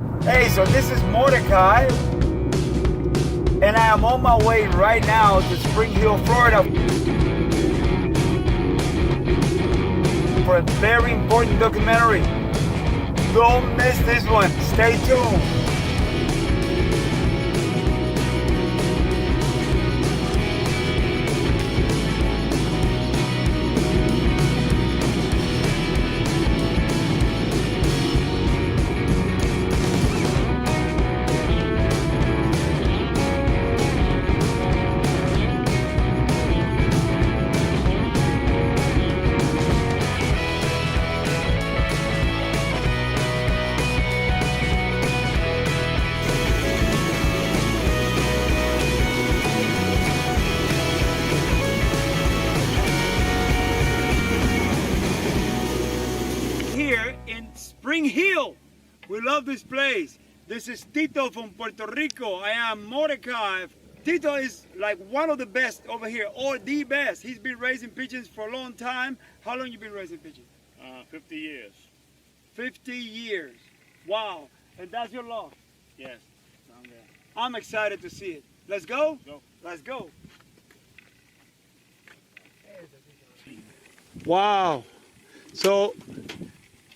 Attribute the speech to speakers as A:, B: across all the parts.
A: Hey, so this is Mordecai, and I am on my way right now to Spring Hill, Florida for a very important documentary. Don't miss this one. Stay tuned. Here in Spring Hill. We love this place. This is Tito from Puerto Rico. I am Mordecai. Tito is like one of the best over here, or the best. He's been raising pigeons for a long time. How long you been raising pigeons?
B: 50 years.
A: 50 years. Wow. And that's your loft?
B: Yes, down there.
A: I'm excited to see it. Let's go?
B: Go.
A: Let's go. Wow. So,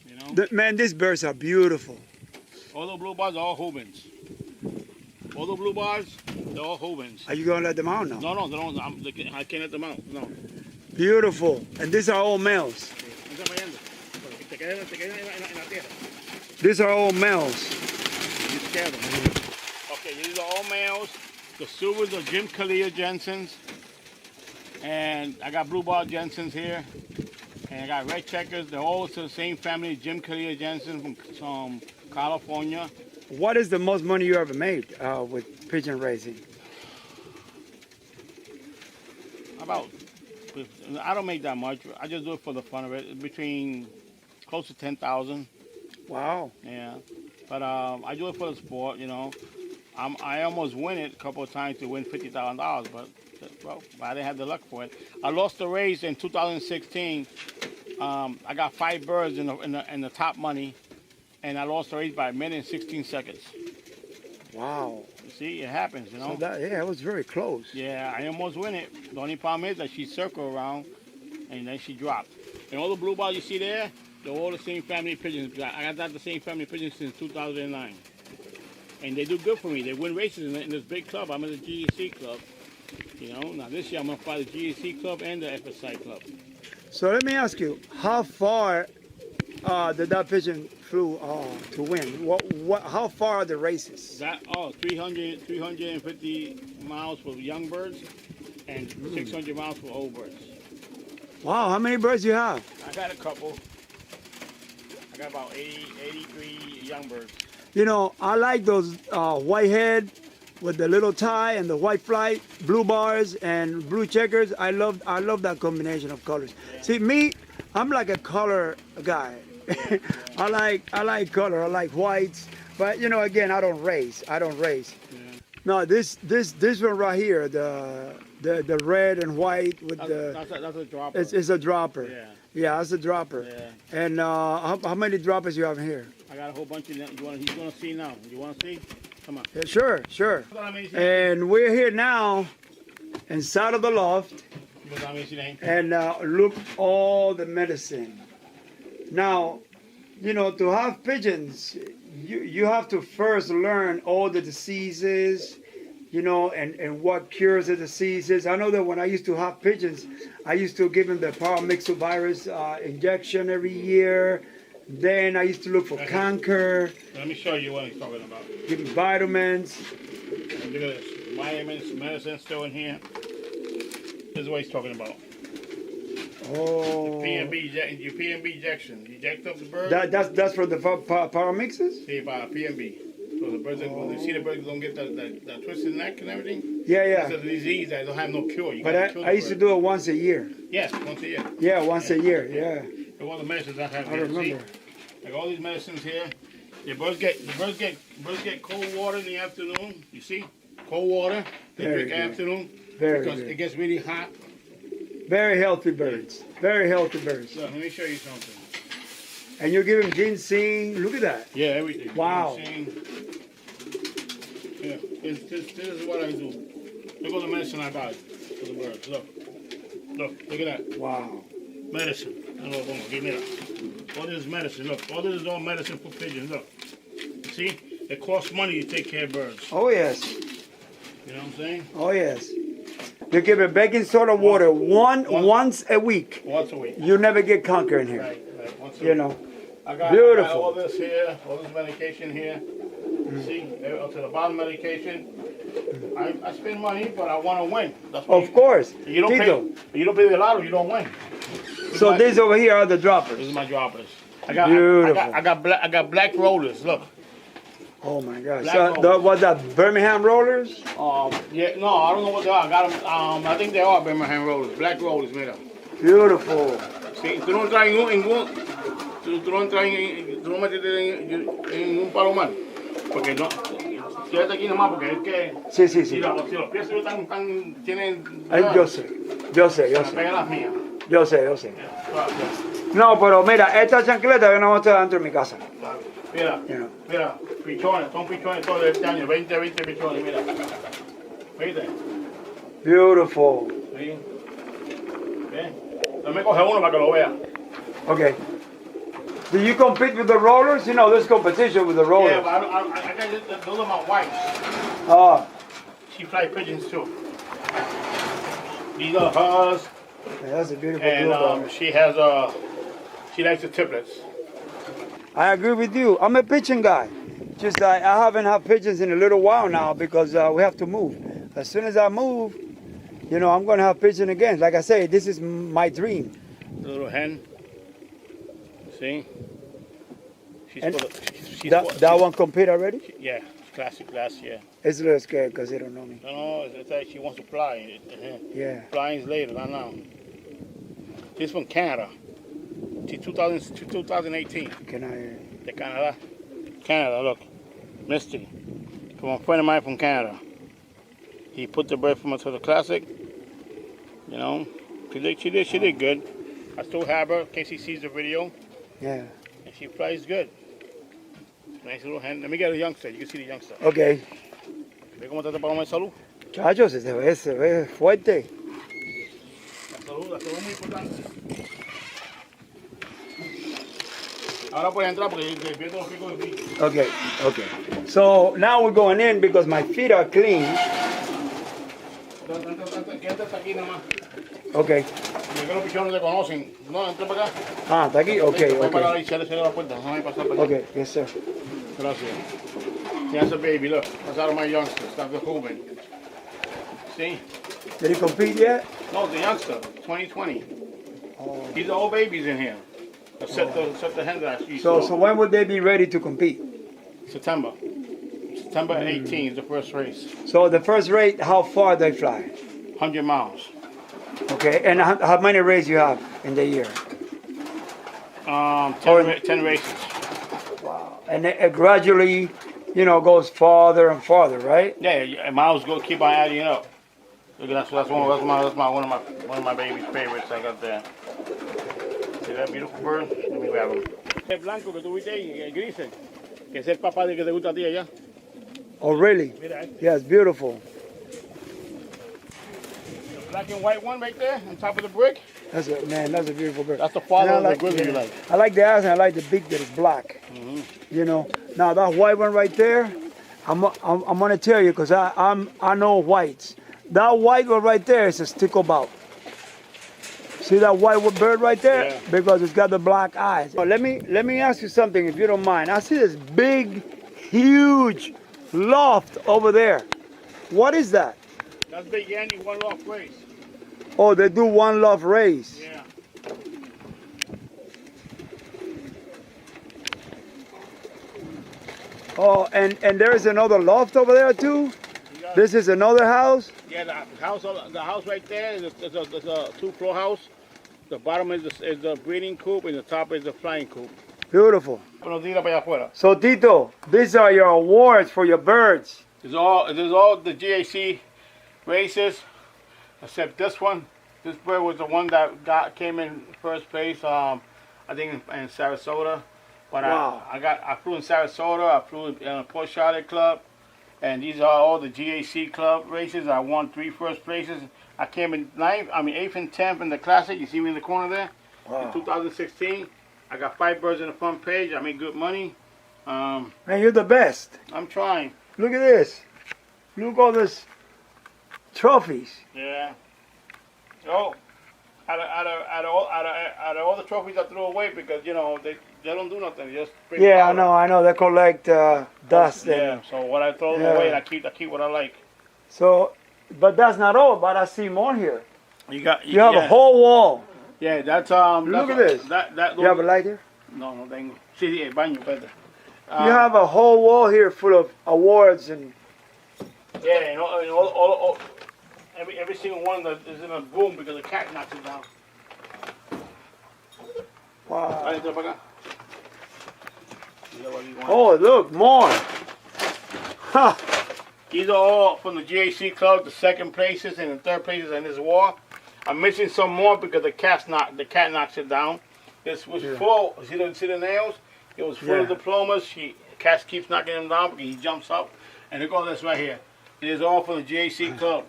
B: You know?
A: man, these birds are beautiful.
B: All the blue bars are all Hobins. All the blue bars, they're all Hobins.
A: Are you going to let them out now?
B: No, they don't. I can't let them out. No.
A: Beautiful. And these are all males. These are all males.
B: You scare them. Okay, these are all males. The Silvers are Jim Kalia Jensen's. And I got blue bar Jensen's here. And I got red checkers. They're all to the same family, Jim Kalia Jensen from California.
A: What is the most money you ever made with pigeon raising?
B: About, I don't make that much. I just do it for the fun of it. Between close to 10,000.
A: Wow.
B: Yeah. But I do it for the sport, you know. I almost win it a couple of times to win $50,000, but well, I didn't have the luck for it. I lost the race in 2016. I got 5 birds in the top money, and I lost the race by a minute and 16 seconds.
A: Wow.
B: You see, it happens, you know.
A: So that, yeah, it was very close.
B: Yeah, I almost win it. The only problem is that she circled around, and then she dropped. And all the blue balls you see there, they're all the same family pigeons. I got the same family pigeons since 2009. And they do good for me. They win races in this big club. I'm in the GEC club. You know, now this year I'm going to fight the GEC club and the FSI club.
A: So let me ask you, how far did that pigeon flew to win? How far are the races?
B: 350 miles for young birds and 600 miles for old birds.
A: Wow, how many birds do you have?
B: I got a couple. I got about 83 young birds.
A: You know, I like those white head with the little tie and the white flight, blue bars and blue checkers. I love that combination of colors. Yeah. See, me, I'm like a color guy. Yeah. I like color. I like whites. But you know, again, I don't race. Yeah. No, this one right here, the red and white with
B: that's a dropper.
A: It's a dropper.
B: Yeah.
A: Yeah, that's a dropper.
B: Yeah.
A: And how many droppers you have here?
B: I got a whole bunch of them. He's gonna see now. You wanna see? Come on.
A: Yeah, sure. And we're here now inside of the loft. And look all the medicine. Now, you know, to have pigeons, you have to first learn all the diseases, you know, and what cures the diseases. I know that when I used to have pigeons, I used to give them the paramyxovirus injection every year. Then I used to look for canker.
B: Let me show you what he's talking about.
A: Give them vitamins.
B: Look at this. Vitamins, medicine still in here. This is what he's talking about.
A: Oh.
B: Your P&B injection. You inject up the bird.
A: That's for the paramyxes?
B: See, about P&B. So the birds, when they see the birds don't get that twisted neck and everything.
A: Yeah.
B: It's a disease that don't have no cure.
A: But I used to do it once a year.
B: Yes, once a year.
A: Yeah, once a year, yeah.
B: And all the medicines I have
A: I
B: here.
A: remember.
B: See? Like all these medicines here. The birds get cold water in the afternoon. You see? Cold water. They drink afternoon. Because it gets really hot.
A: Very healthy birds. Very healthy birds.
B: So let me show you something.
A: And you give him ginseng. Look at that.
B: Yeah, everything.
A: Wow.
B: Ginseng. Yeah, this is what I do. Look at the medicine I got for the birds. Look, look at that.
A: Wow.
B: Medicine. Give me that. All this is medicine. Look, all this is all medicine for pigeons. Look. See, it costs money to take care of birds.
A: Oh yes.
B: You know what I'm saying?
A: Oh yes. You give it baking soda water once a week.
B: Once a week.
A: You never get conquer in here.
B: Right. Once a
A: You
B: week.
A: know.
B: I got
A: Beautiful.
B: all this here, all this medication here. See, up to the bottom medication. I spend money, but I want to win. That's what
A: Of course.
B: You don't
A: Tito.
B: pay. You don't pay the lotto. You don't win.
A: So these over here are the droppers.
B: This is my droppers.
A: Beautiful.
B: I got black rollers. Look.
A: Oh my gosh.
B: Black
A: So
B: rollers.
A: was that Birmingham rollers?
B: Yeah. No, I don't know what they are. I got them. I think they are Birmingham rollers. Black rollers, mira.
A: Beautiful.
B: Sí, tú no traes tú no traes, tú no metes en un palo mal, porque no, quédate aquí nomás porque es que
A: Sí.
B: si los pies tienen,
A: Ay, yo sé.
B: me pegan las mías.
A: Yo sé. No, pero mira, esta chancleta yo no voy a estar dentro de mi casa.
B: Mira, mira, pichones, son pichones todos de este año, 20 pichones, mira. ¿Viste?
A: Beautiful.
B: Sí. Bien. Entonces me coge uno para que lo vea.
A: Okay. Do you compete with the rollers? You know, there's competition with the rollers.
B: Yeah, but I got those are my wife.
A: Oh,
B: She fly pigeons too. These are hers.
A: yeah, that's a beautiful
B: And
A: blue
B: she likes the triplets.
A: I agree with you. I'm a pigeon guy. Just I haven't had pigeons in a little while now because we have to move. As soon as I move, you know, I'm going to have pigeon again. Like I say, this is my dream.
B: The little hen. See? She's
A: And
B: full of,
A: That one compete already?
B: yeah, classic last year.
A: It's a little scared because they don't know me.
B: No, it's like she wants to fly.
A: Yeah.
B: Flying's later, not now. This from Canada. 2018.
A: Can I?
B: De Canada. Canada, look. Misty. From a friend of mine from Canada. He put the bird from us to the classic. You know, she did good. I still have her in case he sees the video.
A: Yeah.
B: And she flies good. Nice little hen. Let me get a youngster. You can see the youngster.
A: Okay.
B: ¿Ve cómo está para de salud?
A: Chachos, se ve fuerte.
B: La salud es muy importante. Ahora puedes entrar porque pierdo los picos de bicho.
A: Okay. So now we're going in because my feet are clean.
B: Quédate hasta aquí nomás.
A: Okay.
B: Yo que los pichones te conocen. No, entra para acá.
A: Ah, está aquí? Okay.
B: Voy para ahí, cierre la puerta. No hay pasar para allá.
A: Okay, yes sir.
B: Gracias. That's a baby, look. That's out of my youngster. That's the Hoban. See?
A: Did he compete yet?
B: No, the youngster, 2020.
A: Oh.
B: These are all babies in here. Except the hen that she
A: So
B: saw.
A: when would they be ready to compete?
B: September 18 is the first race.
A: So the first rate, how far they fly?
B: 100 miles.
A: Okay, and how many races you have in the year?
B: 10 races.
A: Wow. And it gradually, you know, goes farther and farther, right?
B: Yeah, miles go keep on adding up. Look, that's one of my baby's favorites I got there. See that beautiful bird? Let me grab him. El blanco que tuviste ahí, el gris, que es el papá de que te gusta a ti allá.
A: Oh, really?
B: Mira,
A: Yeah, it's beautiful.
B: the black and white one right there on top of the brick.
A: That's a beautiful bird.
B: That's the father
A: And
B: of the grizzly you like.
A: I like the ass and I like the beak that is black. You know. Now that white one right there, I'm gonna tell you because I know whites. That white one right there is a stickleback. See that white bird right there?
B: Yeah.
A: Because it's got the black eyes. Oh, let me ask you something if you don't mind. I see this big, huge loft over there. What is that?
B: That's Big Yandy one off race.
A: Oh, they do one loft race.
B: Yeah.
A: Oh, and there is another loft over there too? This is another house?
B: Yeah, the house right there is a 2-floor house. The bottom is the breeding coop and the top is the flying coop.
A: Beautiful.
B: Unos días para allá afuera.
A: So Tito, these are your awards for your birds.
B: There's all the GAC races, except this one. This bird was the one that came in first place. I I think in Sarasota. But
A: Wow.
B: I flew in Sarasota. I flew in Port Charlotte Club, and these are all the GAC Club races. I won 3 first places. I came in 8th and 10th in the Classic. You see me in the corner there.
A: Wow.
B: In 2016, I got 5 birds in the front page. I made good money.
A: Man, you're the best.
B: I'm trying.
A: Look at this. Look at all this trophies.
B: Yeah. Oh, out of all the trophies I threw away because they don't do nothing. They just bring
A: Yeah,
B: powder.
A: I know. They collect dust.
B: Yeah. So what I throw them
A: Yeah.
B: away, and I keep what I like.
A: So, but that's not all. But I see more here.
B: You have
A: a whole wall.
B: Yeah, that's
A: Look at this.
B: That
A: You have a light here?
B: No, tengo. Sí, el baño, espérate.
A: You have a whole wall here full of awards and.
B: Yeah, and all every single one that is in a boom because the cat knocks it down.
A: Wow.
B: Ahí, entra para acá.
A: Oh, look, more. Huh.
B: These are all from the GAC Club, the second places and the third places in this war. I'm missing some more because the cat knocks it down. This was full. See the nails? It was full of diplomas. Cat keeps knocking them down because he jumps up. And look at this right here. It is all from the GAC Club.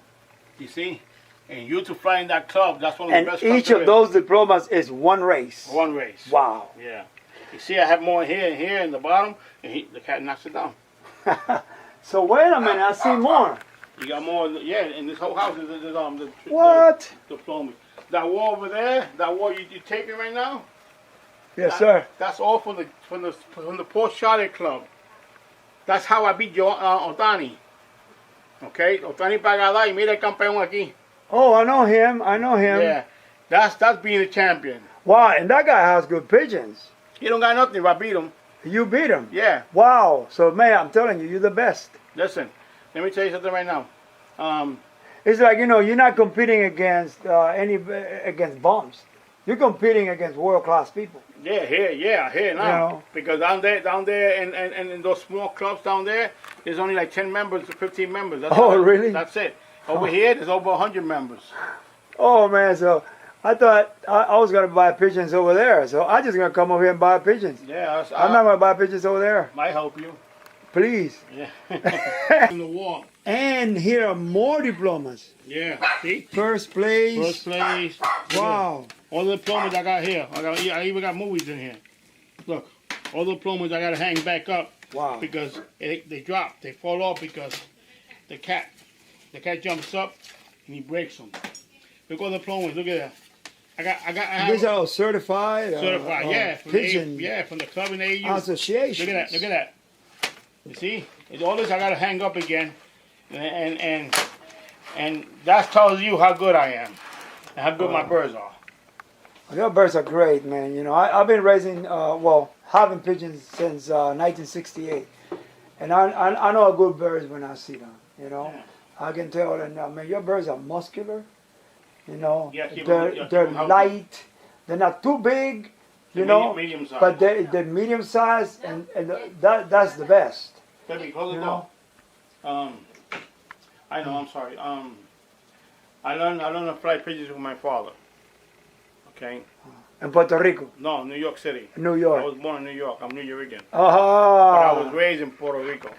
B: You see? And you to fly in that club, that's one of the best clubs.
A: And each of those diplomas is one race.
B: One race.
A: Wow.
B: Yeah. You see, I have more here and here in the bottom, and the cat knocks it down.
A: So wait a minute, I see more.
B: You got more, in this whole house is the
A: What?
B: diplomas. That wall over there, that wall you taping right now?
A: Yes, sir.
B: That's all from the Port Charlotte Club. That's how I beat Otani. Okay, Otani Pagada, y mira el campeón aquí.
A: Oh, I know him.
B: Yeah, that's being a champion.
A: Wow, and that guy has good pigeons.
B: He don't got nothing if I beat him.
A: You beat him?
B: Yeah.
A: Wow. So, man, I'm telling you, you're the best.
B: Listen, let me tell you something right now.
A: It's like, you're not competing against against bums. You're competing against world-class people.
B: Yeah, here now. Because down there in those small clubs down there, there's only like 10 members to 15 members. That's
A: really?
B: That's it. Over here, there's over 100 members.
A: Oh, man, so I thought I was going to buy pigeons over there. So I'm just going to come over here and buy pigeons.
B: Yeah.
A: I'm not going to buy pigeons over there.
B: Might help you.
A: Please.
B: Yeah. In the wall.
A: And here are more diplomas.
B: Yeah, see?
A: First place.
B: First place.
A: Wow.
B: Yeah. All the diplomas I got here. I even got movies in here. Look, all the diplomas I got to hang back up.
A: Wow.
B: Because they drop. They fall off because the cat jumps up and he breaks them. Look all the diplomas. Look at that. I got.
A: These are all certified.
B: Certified, yeah. From
A: pigeon.
B: from the club in the AU.
A: Association.
B: Look at that. You see? It's all this I got to hang up again. And that tells you how good I am and how good my birds are.
A: Your birds are great, man. I've been raising, having pigeons since 1968. And I know a good birds when I see them,
B: Yeah.
A: I can tell that, man, your birds are muscular,
B: They're
A: they're light, they're not too big,
B: medium size.
A: but they're medium size, and that's the best.
B: Baby, close the door. I know, I'm sorry. I learned to fly pigeons with my father. Okay?
A: In Puerto Rico?
B: No, New York City.
A: New
B: I
A: York.
B: was born in New York. I'm New Yorican. But
A: Ah.
B: I was raised in Puerto Rico.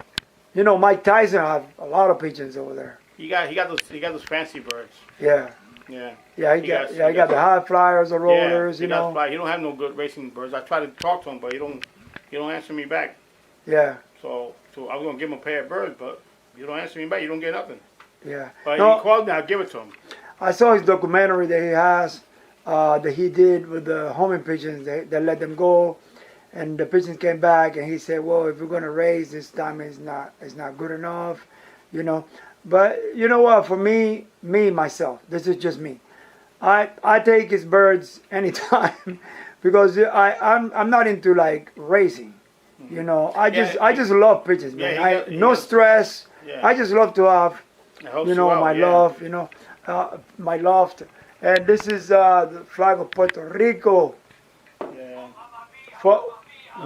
A: Mike Tyson have a lot of pigeons over there.
B: He got those fancy birds.
A: Yeah.
B: Yeah.
A: Yeah, he got the high flyers, the rollers,
B: He don't have no good racing birds. I try to talk to him, but he don't answer me back.
A: Yeah.
B: So I was gonna give him a pair of birds, but you don't answer me back, you don't get nothing.
A: Yeah.
B: But he called me, I'll give it to him.
A: I saw his documentary that he has, that he did with the homing pigeons. They let them go, and the pigeons came back, and he said, "Well, if we're gonna raise this time, it's not good enough, But you know what? For me myself, this is just me. I take his birds anytime because I'm not into like racing. I just love pigeons, man. No stress.
B: Yeah.
A: I just love to have, my loft, my loft. And this is the flag of Puerto Rico.
B: Yeah.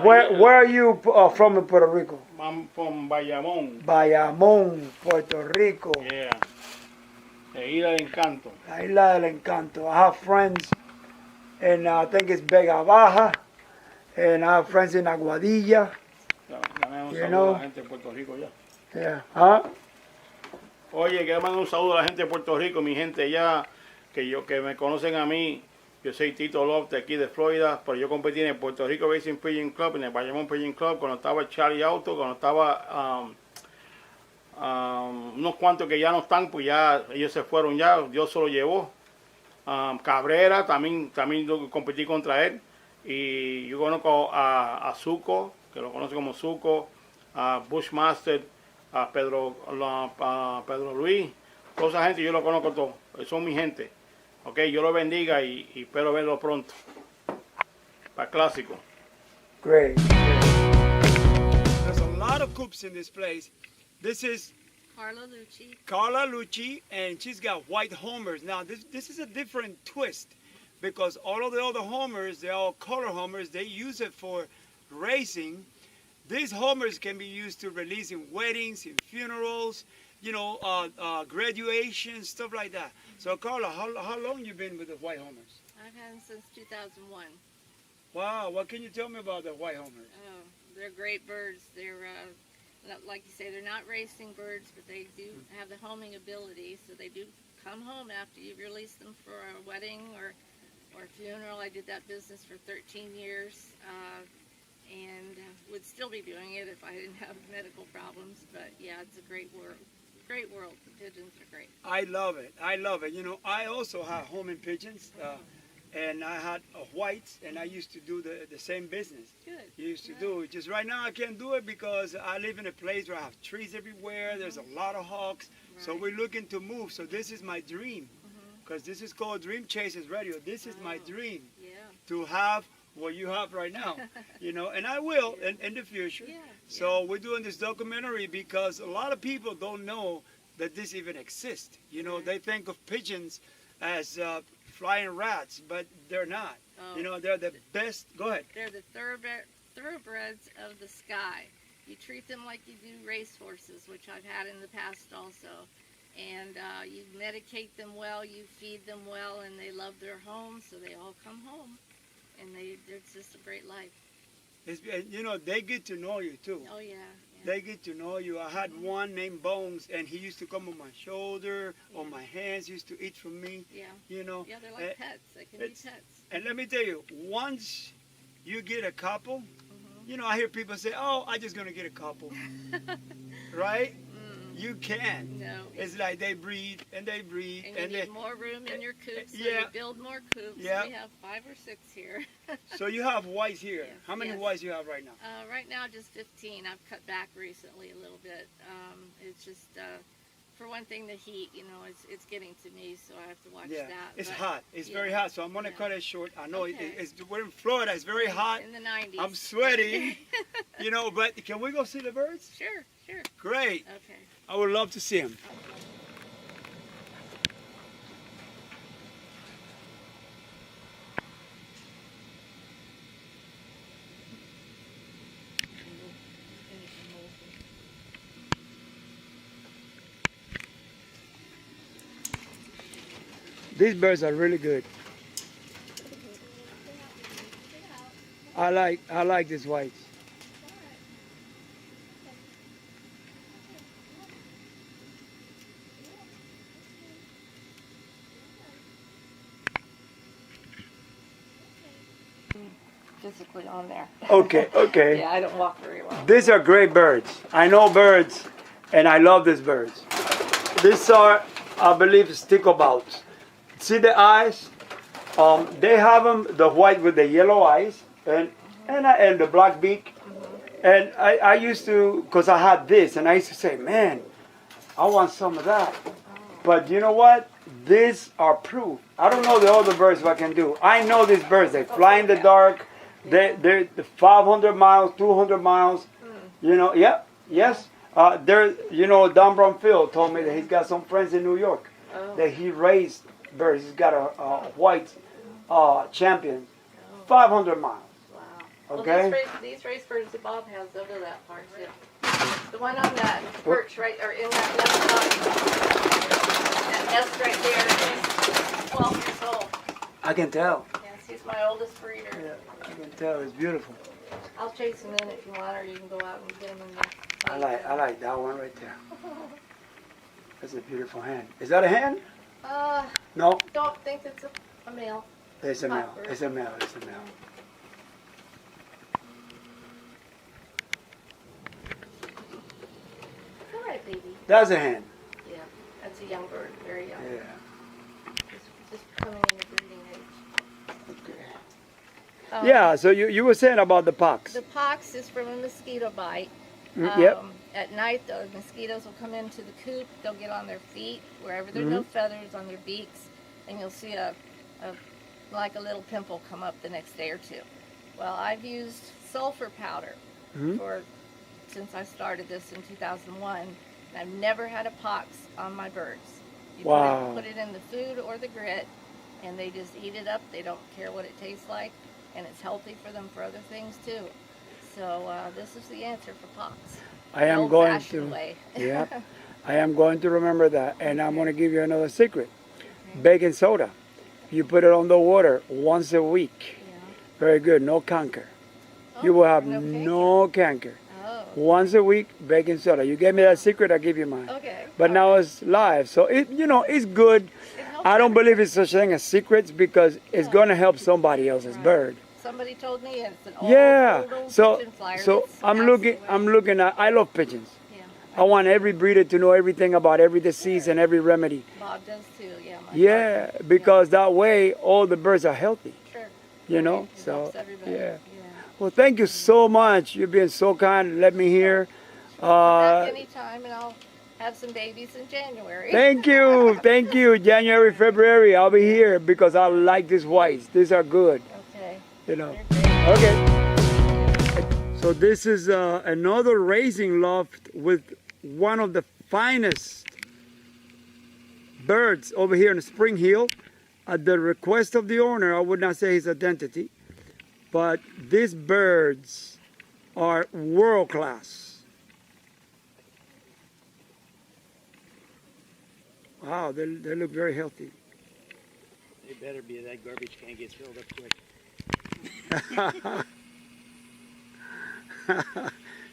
A: Where are you from in Puerto Rico?
B: I'm from Bayamón.
A: Bayamón, Puerto Rico.
B: Yeah. La Isla del Encanto.
A: La Isla del Encanto. I have friends, and I think it's Vega Baja. and I have friends in Aguadilla.
B: Dame un
A: You
B: saludo
A: know.
B: a la gente de Puerto Rico ya.
A: Yeah. Huh?
B: Oye, quiero mandar un saludo a la gente de Puerto Rico, mi gente ya, que me conocen a mí. Yo soy Tito Loft de aquí de Florida, pero yo competí en el Puerto Rico Racing Pigeon Club, en el Bayamón Pigeon Club, cuando estaba Charlie Auto, cuando estaba unos cuantos que ya no están, pues ya ellos se fueron ya, Dios se lo llevó. Cabrera, también yo competí contra él. Y yo conozco a Zuko, que lo conoce como Zuko, a Bushmaster, a Pedro Luis, toda esa gente yo lo conozco todos, son mi gente. Ok, yo lo bendiga y espero verlo pronto. Para clásico.
A: Great. There's a lot of coops in this place. This is Carla Lucci, and she's got white homers. Now this is a different twist because all of the other homers, they're all color homers. They use it for racing. These homers can be used to release in weddings, in funerals, you know, graduation, stuff like that. So Carla, how long you been with the white homers?
C: I've had them since 2001.
A: Wow, what can you tell me about the white homers?
C: Oh, they're great birds. They're, like you say, they're not racing birds, but they do have the homing ability. So they do come home after you've released them for a wedding or funeral. I did that business for 13 years and would still be doing it if I didn't have medical problems. But yeah, it's a great world. Great world. The pigeons are great.
A: I love it. I love it. You know, I also have homing pigeons. And I had whites, and I used to do the same business.
C: Good.
A: You used to do it. Just right now I can't do it because I live in a place where I have trees everywhere. There's a lot of hawks. Right. So we're looking to move. So this is my dream. Because this is called Dream Chasers Radio. This is my dream.
C: Yeah.
A: To have what you have right now. You know, and I will in the future.
C: Yeah.
A: So we're doing this documentary because a lot of people don't know that this even exists. You know, they think of pigeons as flying rats, but they're not.
C: Oh.
A: You know, they're the best. Go ahead.
C: They're the thoroughbreds of the sky. You treat them like you do race horses, which I've had in the past also. And you medicate them well, you feed them well, and they love their home, so they all come home. And they're just a great life.
A: You know, they get to know you too.
C: Oh, yeah.
A: They get to know you. I had one named Bones, and he used to come on my shoulder, on my hands, used to eat from me.
C: Yeah.
A: You know.
C: Yeah, they're like pets. They can be pets.
A: And let me tell you, once you get a couple, you know, I hear people say, "Oh, I'm just gonna get a couple," right? You can't.
C: No.
A: It's like they breed and they breed.
C: And you need more room in your coops, so
A: yeah.
C: you build more coops.
A: Yeah.
C: We have 5 or 6 here.
A: So you have whites here.
C: Yes.
A: How many
C: Yes.
A: whites you have right now?
C: Right now, just 15. I've cut back recently a little bit. It's just, for one thing, the heat, you know, it's getting to me, so I have to watch that.
A: It's
C: but,
A: hot. It's very hot, so I'm going to cut it short. I know
C: Okay.
A: we're in Florida. It's very hot.
C: In the 90s.
A: I'm sweating, you know, but can we go see the birds?
C: Sure, sure.
A: Great.
C: Okay.
A: I would love to see them. These birds are really good. I like these whites.
C: Physically on there.
A: Okay, okay.
C: Yeah, I don't walk very well.
A: These are great birds. I know birds, and I love these birds. These are, I believe, sticklebouts. See the eyes? They have them, the white with the yellow eyes, and the black beak. And I used to, because I had this, and I used to say, man, I want some of that. But you know what? These are proof. I don't know the other birds what I can do. I know these birds. They fly in the dark. They're 500 miles, 200 miles. You know, yes. You know, Don Bromfield told me that he's got some friends in New York that he raised birds. He's got a white champion, 500 miles.
C: Wow.
A: Okay.
C: Well, these race birds that Bob has, they'll go that far too. The one on that perch right, or in that nest right there, is 12 years old.
A: I can tell.
C: Yes, he's my oldest breeder.
A: Yeah, I can tell it's beautiful.
C: I'll chase them in if you want, or you can go out and get them in the...
A: I like that one right there. That's a beautiful hen. Is that a hen? No.
C: Don't think it's a male.
A: It's a male. It's a male. It's a male.
C: All right, baby.
A: That's a hen.
C: Yeah, that's a young bird, very young.
A: Yeah.
C: Just coming into breeding age.
A: Okay. Yeah. So you were saying about the pox.
C: The pox is from a mosquito bite.
A: Yep.
C: At night, the mosquitoes will come into the coop. They'll get on their feet, wherever there's no feathers, on their beaks, and you'll see like a little pimple come up the next day or two. Well, I've used sulfur powder since I started this in 2001, and I've never had a pox on my birds. You put it in the food or the grit, and they just eat it up. They don't care what it tastes like, and it's healthy for them for other things too. So this is the answer for pox.
A: I am going to. Yeah, I am going to remember that, and I'm going to give you another secret. Baking soda. You put it on the water once a week.
C: Yeah.
A: Very good. No canker. You will have no canker.
C: Oh.
A: Once a week, baking soda. You gave me that secret, I give you mine.
C: Okay.
A: But now it's live, so it's good. I don't believe it's such thing as secrets because it's going to help somebody else's bird.
C: Somebody told me it's an old
A: so
C: pigeon flyer
A: I'm looking at. I love pigeons.
C: Yeah.
A: I want every breeder to know everything about every disease and every remedy.
C: Bob does too. Yeah.
A: Yeah, because that way all the birds are healthy.
C: Sure.
A: You know,
C: It
A: so
C: helps everybody.
A: yeah. Well, thank you so much. You've been so kind. Let me hear.
C: Back anytime, and I'll have some babies in January.
A: Thank you, thank you. January, February, I'll be here because I like these whites. These are good.
C: Okay.
A: You know. Okay. So this is another raising loft with one of the finest birds over here in Spring Hill. At the request of the owner, I would not say his identity, but these birds are world class. Wow, they look very healthy.
B: They better be. That garbage can gets filled up quick.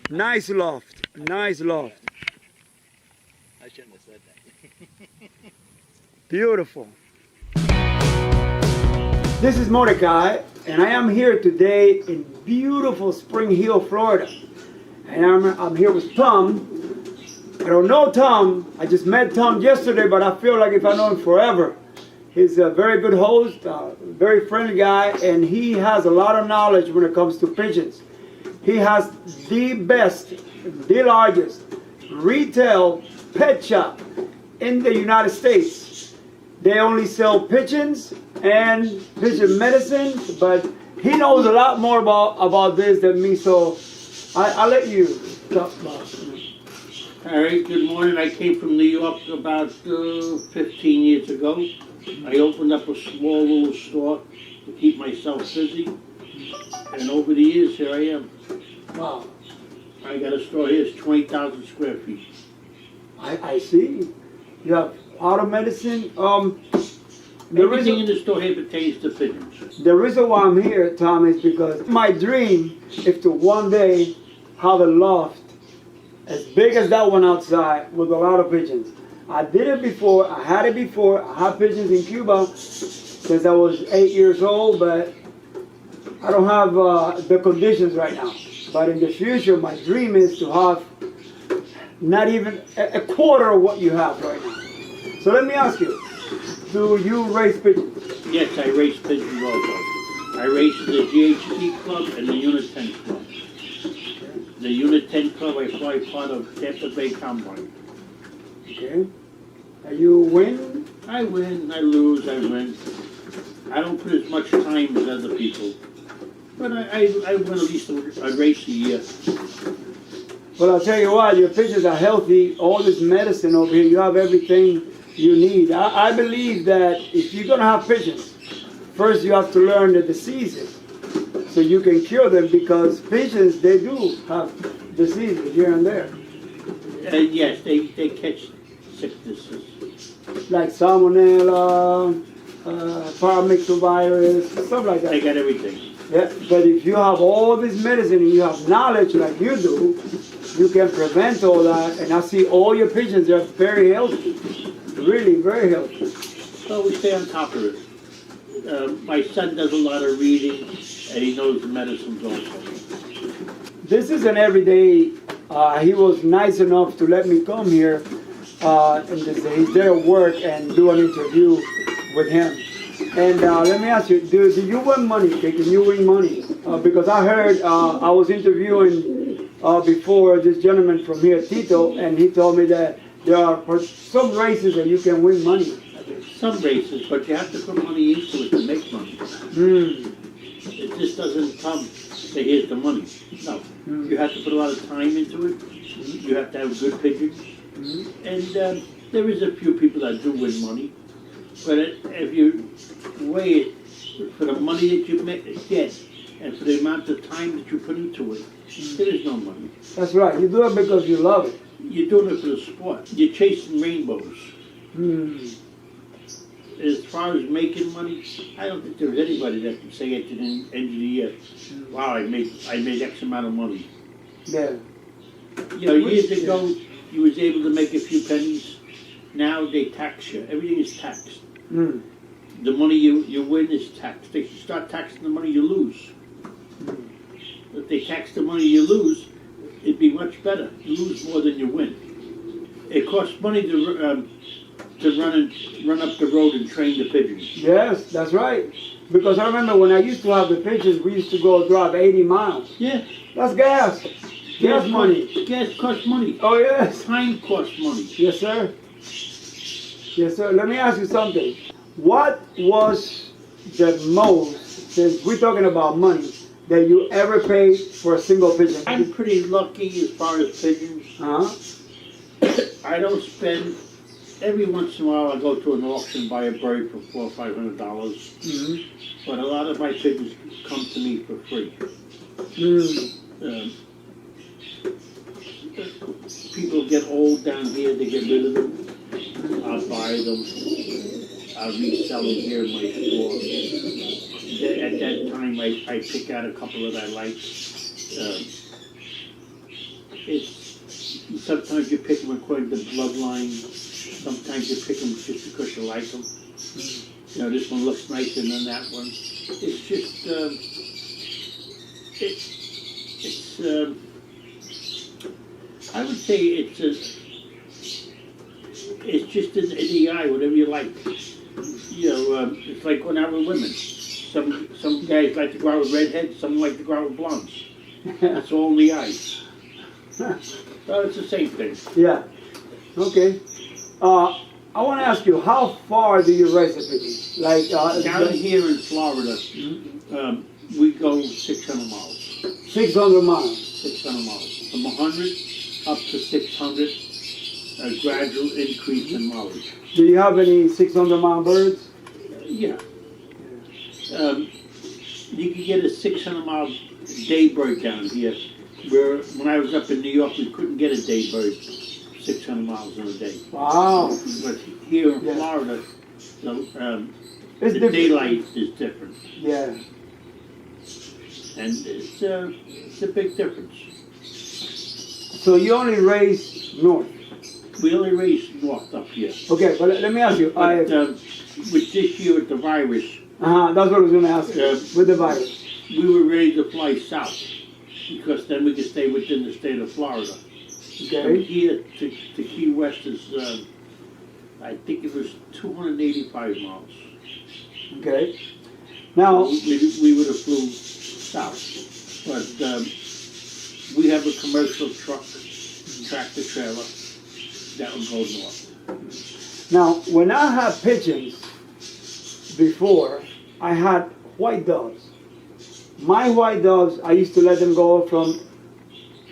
A: Nice loft. Nice loft.
B: I shouldn't have said that.
A: Beautiful. This is Mordecai, and I am here today in beautiful Spring Hill, Florida. And I'm here with Tom. I don't know Tom. I just met Tom yesterday, but I feel like if I know him forever. He's a very good host, very friendly guy, and he has a lot of knowledge when it comes to pigeons. He has the best, the largest retail pet shop in the United States. They only sell pigeons and pigeon medicine, but he knows a lot more about this than me, so I'll let you talk about it.
D: All right, good morning. I came from New York about 15 years ago. I opened up a small little store to keep myself busy, and over the years, here I am.
A: Wow.
D: I got a store here, it's 20,000 square feet.
A: I see. You have auto medicine.
D: Everything in the store here pertains to pigeons.
A: The reason why I'm here, Tom, is because my dream is to one day have a loft as big as that one outside with a lot of pigeons. I did it before. I had it before. I had pigeons in Cuba since I was 8 years old, but I don't have the conditions right now. But in the future, my dream is to have not even a quarter of what you have right now. So let me ask you, do you raise pigeons?
D: Yes, I race pigeons also. I race the GHC Club and the Unit 10 Club. The Unit 10 Club, I fly part of Tampa Bay Combine.
A: Okay. And you win?
D: I win, I lose, I win. I don't put as much time as other people. But I win at least a race a year.
A: Well, I'll tell you what, your pigeons are healthy. All this medicine over here, you have everything you need. I believe that if you're going to have pigeons, first you have to learn the diseases so you can cure them, because pigeons, they do have diseases here and there.
D: Yes, they catch sicknesses.
A: Like salmonella, paramyxovirus, stuff like
D: They
A: that.
D: got everything.
A: Yeah, but if you have all this medicine and you have knowledge like you do, you can prevent all that. And I see all your pigeons are very healthy, really very healthy.
D: So we stay on top of it. My son does a lot of reading, and he knows the medicines also.
A: This is an everyday. He was nice enough to let me come here, and he's there at work and do an interview with him. And let me ask you, do you win money? Can you win money? Because I heard I was interviewing before this gentleman from here, Tito, and he told me that there are some races that you can win money.
D: Some races, but you have to put money into it to make money. It just doesn't come, say, here's the money. No. You have to put a lot of time into it. You have to have good pigeons. And there is a few people that do win money. But if you weigh it for the money that you get and for the amount of time that you put into it, there is no money.
A: That's right. You do it because you love it.
D: You're doing it for the sport. You're chasing rainbows. As far as making money, I don't think there's anybody that can say at the end of the year, wow, I made X amount of money.
A: Yeah.
D: You know, years ago, you was able to make a few pennies. Now they tax you. Everything is taxed. The money you win is taxed. They should start taxing the money you lose. If they tax the money you lose, it'd be much better. You lose more than you win. It costs money to run up the road and train the pigeons.
A: Yes, that's right. Because I remember when I used to have the pigeons, we used to go drive 80 miles.
D: Yeah.
A: That's gas. Gas money.
D: Gas costs money.
A: Oh, yes.
D: Time costs money.
A: Yes, sir. Yes, sir. Let me ask you something. What was the most, since we're talking about money, that you ever paid for a single pigeon?
D: I'm pretty lucky as far as pigeons. I don't spend. Every once in a while, I go to an auction, buy a bird for $400 or $500. But a lot of my pigeons come to me for free. People get old down here; they get rid of them. I'll buy them. I'll resell them here in my store. At that time, I pick out a couple that I like. Sometimes you pick them according to bloodline. Sometimes you pick them just because you like them. You know, this one looks nicer than that one. It's just, I would say it's just in the eye, whatever you like. You know, it's like when I'm with women. Some guys like to go out with redheads, some like to go out with blondes. It's all in the eyes. So it's the same thing.
A: Yeah. Okay. I want to ask you, how far do you raise the pigeons? Like
D: down here in Florida, we go 600 miles.
A: 600 miles.
D: 600 miles. From 100 up to 600, a gradual increase in mileage.
A: Do you have any 600-mile birds?
D: Yeah. You can get a 600-mile day bird down here. Where when I was up in New York, we couldn't get a day bird 600 miles in a day.
A: Wow.
D: But here in Florida, the daylight is different.
A: Yeah.
D: And it's a big difference.
A: So you only raise north?
D: We only raise north up here.
A: Okay, but let me ask you.
D: But, with this year with the virus,
A: that's what I was going to ask you. With the virus.
D: We were ready to fly south because then we could stay within the state of Florida.
A: Okay.
D: From here to Key West is, I think it was 285 miles.
A: Okay. Now,
D: we would have flew south, but we have a commercial truck, tractor trailer, that will go north.
A: Now, when I had pigeons before, I had white doves. My white doves, I used to let them go from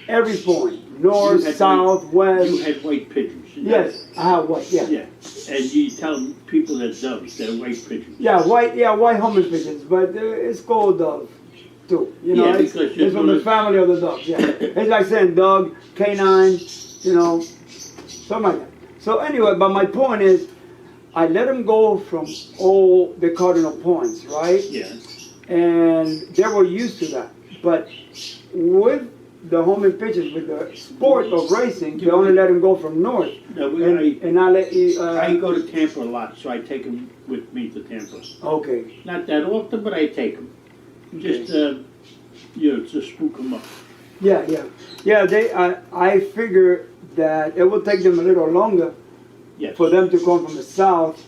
A: every point, north, south, west.
D: You had white pigeons.
A: Yes, I have white, yeah.
D: Yeah, and you tell people that doves, they're white pigeons.
A: Yeah, white homing pigeons, but it's called dove too. You know, it's from the family of the doves, yeah. It's like saying dog, canine, you know, something like that. So anyway, but my point is, I let them go from all the cardinal points, right?
D: Yeah.
A: And they were used to that. But with the homing pigeons, with the sport of racing, they only let them go from north.
D: No,
A: And I let you.
D: I go to Tampa a lot, so I take them with me to Tampa.
A: Okay.
D: Not that often, but I take them. Just, you know, to spook them up.
A: Yeah, yeah. Yeah, I figure that it will take them a little longer
D: Yes.
A: for them to come from the south